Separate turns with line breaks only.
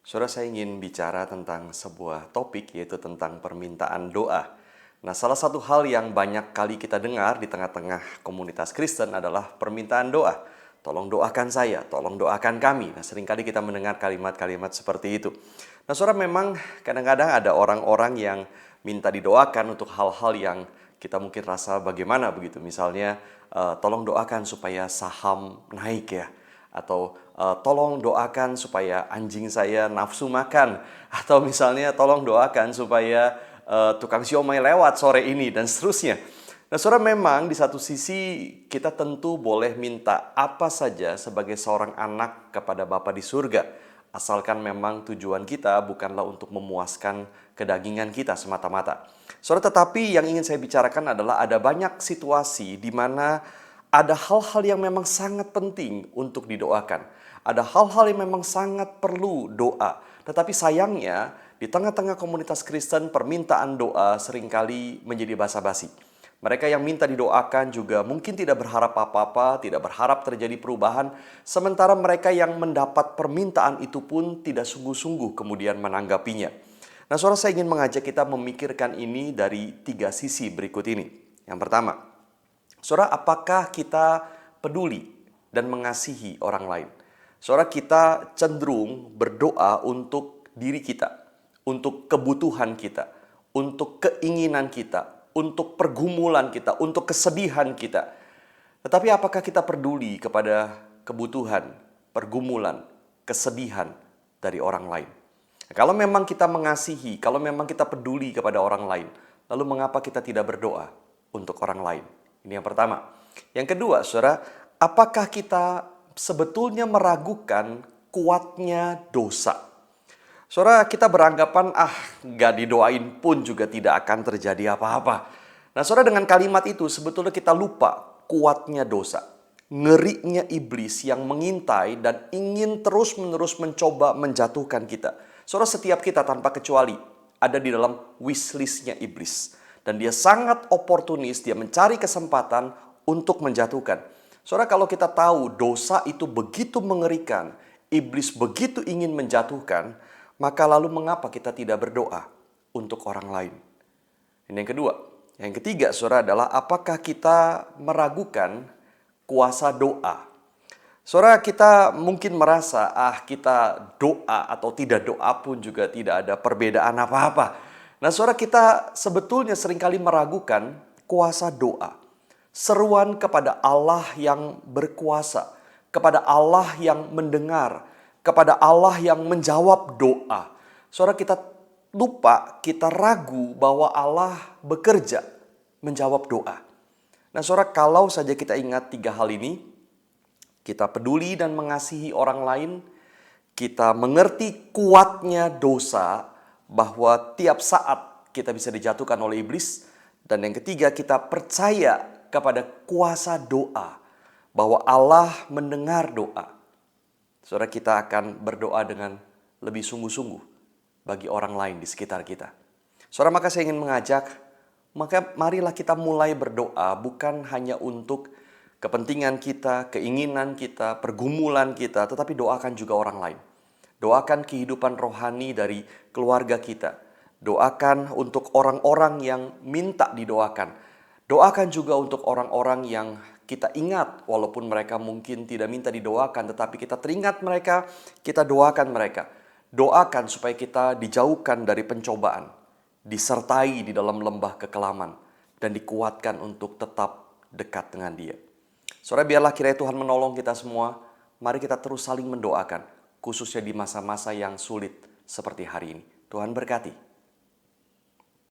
Saudara, saya ingin bicara tentang sebuah topik, yaitu tentang permintaan doa. Nah, salah satu hal yang banyak kali kita dengar di tengah-tengah komunitas Kristen adalah permintaan doa. Tolong doakan saya, tolong doakan kami. Nah, seringkali kita mendengar kalimat-kalimat seperti itu. Nah, saudara, memang kadang-kadang ada orang-orang yang minta didoakan untuk hal-hal yang kita mungkin rasa bagaimana begitu. Misalnya, tolong doakan supaya saham naik ya. Atau tolong doakan supaya anjing saya nafsu makan, atau misalnya tolong doakan supaya tukang siomay lewat sore ini, dan seterusnya. Nah, saudara, memang di satu sisi kita tentu boleh minta apa saja sebagai seorang anak kepada Bapa di surga, asalkan memang tujuan kita bukanlah untuk memuaskan kedagingan kita semata-mata. Saudara, tetapi yang ingin saya bicarakan adalah ada banyak situasi di mana ada hal-hal yang memang sangat penting untuk didoakan. Ada hal-hal yang memang sangat perlu doa. Tetapi sayangnya, di tengah-tengah komunitas Kristen, permintaan doa seringkali menjadi basa-basi. Mereka yang minta didoakan juga mungkin tidak berharap apa-apa, tidak berharap terjadi perubahan. Sementara mereka yang mendapat permintaan itu pun tidak sungguh-sungguh kemudian menanggapinya. Nah, saudara, saya ingin mengajak kita memikirkan ini dari 3 sisi berikut ini. Yang pertama, saudara, apakah kita peduli dan mengasihi orang lain? Saudara, kita cenderung berdoa untuk diri kita, untuk kebutuhan kita, untuk keinginan kita, untuk pergumulan kita, untuk kesedihan kita. Tetapi apakah kita peduli kepada kebutuhan, pergumulan, kesedihan dari orang lain? Kalau memang kita mengasihi, kalau memang kita peduli kepada orang lain, lalu mengapa kita tidak berdoa untuk orang lain? Ini yang pertama. Yang kedua, saudara, apakah kita sebetulnya meragukan kuatnya dosa? Saudara, kita beranggapan, gak didoain pun juga tidak akan terjadi apa-apa. Nah, saudara, dengan kalimat itu sebetulnya kita lupa kuatnya dosa. Ngerinya iblis yang mengintai dan ingin terus-menerus mencoba menjatuhkan kita. Saudara, setiap kita tanpa kecuali ada di dalam wishlist-nya iblis. Dan dia sangat oportunis, dia mencari kesempatan untuk menjatuhkan. Saudara, kalau kita tahu dosa itu begitu mengerikan, iblis begitu ingin menjatuhkan, maka lalu mengapa kita tidak berdoa untuk orang lain? Ini yang kedua. Yang ketiga, saudara, adalah apakah kita meragukan kuasa doa? Saudara, kita mungkin merasa, kita doa atau tidak doa pun juga tidak ada perbedaan apa-apa. Nah, saudara, kita sebetulnya seringkali meragukan kuasa doa. Seruan kepada Allah yang berkuasa, kepada Allah yang mendengar, kepada Allah yang menjawab doa. Saudara, kita lupa, kita ragu bahwa Allah bekerja menjawab doa. Nah, saudara, kalau saja kita ingat 3 hal ini, kita peduli dan mengasihi orang lain, kita mengerti kuatnya dosa, bahwa tiap saat kita bisa dijatuhkan oleh iblis, dan yang ketiga, kita percaya kepada kuasa doa, bahwa Allah mendengar doa. Saudara, kita akan berdoa dengan lebih sungguh-sungguh bagi orang lain di sekitar kita. Saudara, maka saya ingin mengajak, maka marilah kita mulai berdoa bukan hanya untuk kepentingan kita, keinginan kita, pergumulan kita, tetapi doakan juga orang lain. Doakan kehidupan rohani dari keluarga kita. Doakan untuk orang-orang yang minta didoakan. Doakan juga untuk orang-orang yang kita ingat, walaupun mereka mungkin tidak minta didoakan, tetapi kita teringat mereka, kita doakan mereka. Doakan supaya kita dijauhkan dari pencobaan, disertai di dalam lembah kekelaman, dan dikuatkan untuk tetap dekat dengan Dia. Saudara, biarlah kiranya Tuhan menolong kita semua. Mari kita terus saling mendoakan, khususnya di masa-masa yang sulit seperti hari ini. Tuhan berkati.